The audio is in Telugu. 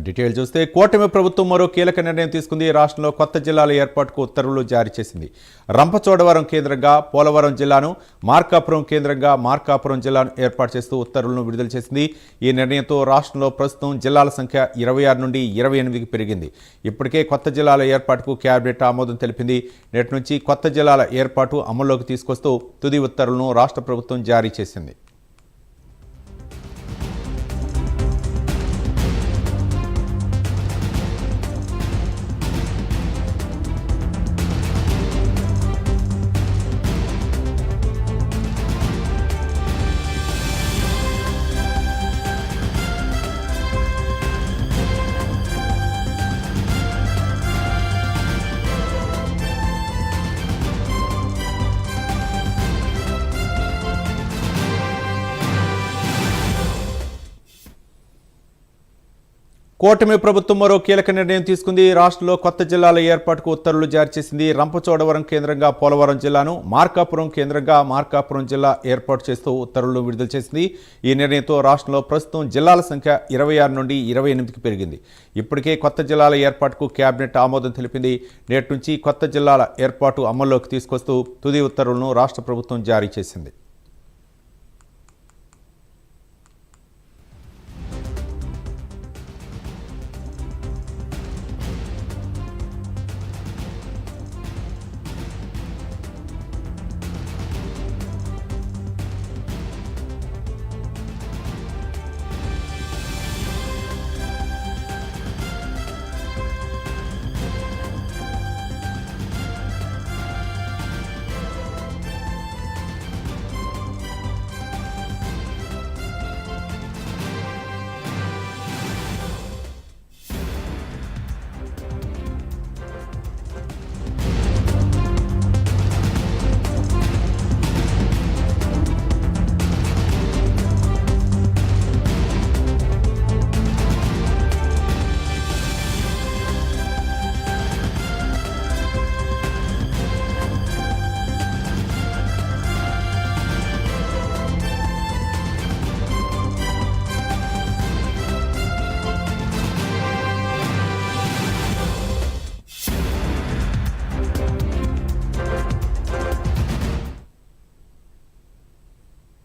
డీటెయిల్ చూస్తే కూటమి ప్రభుత్వం మరో కీలక నిర్ణయం తీసుకుంది. రాష్ట్రంలో కొత్త జిల్లాల ఏర్పాటుకు ఉత్తర్వులు జారీ చేసింది. రంపచోడవరం కేంద్రంగా పోలవరం జిల్లాను, మార్కాపురం కేంద్రంగా మార్కాపురం జిల్లాను ఏర్పాటు చేస్తూ ఉత్తర్వులను విడుదల చేసింది. ఈ నిర్ణయంతో రాష్ట్రంలో ప్రస్తుతం జిల్లాల సంఖ్య 26 నుండి 28కి పెరిగింది. ఇప్పటికే కొత్త జిల్లాల ఏర్పాటుకు కేబినెట్ ఆమోదం తెలిపింది. నేటి నుంచి కొత్త జిల్లాల ఏర్పాటు అమల్లోకి తీసుకొస్తూ తుది ఉత్తర్వులను రాష్ట్ర ప్రభుత్వం జారీ చేసింది. కూటమి ప్రభుత్వం మరో కీలక నిర్ణయం తీసుకుంది. రాష్ట్రంలో కొత్త జిల్లాల ఏర్పాటుకు ఉత్తర్వులు జారీ చేసింది. రంపచోడవరం కేంద్రంగా పోలవరం జిల్లాను, మార్కాపురం కేంద్రంగా మార్కాపురం జిల్లా ఏర్పాటు చేస్తూ ఉత్తర్వులు విడుదల చేసింది. ఈ నిర్ణయంతో రాష్ట్రంలో ప్రస్తుతం జిల్లాల సంఖ్య 26 నుండి 28కి పెరిగింది. ఇప్పటికే కొత్త జిల్లాల ఏర్పాటుకు కేబినెట్ ఆమోదం తెలిపింది. నేటి నుంచి కొత్త జిల్లాల ఏర్పాటు అమల్లోకి తీసుకొస్తూ తుది ఉత్తర్వులను రాష్ట్ర ప్రభుత్వం జారీ చేసింది.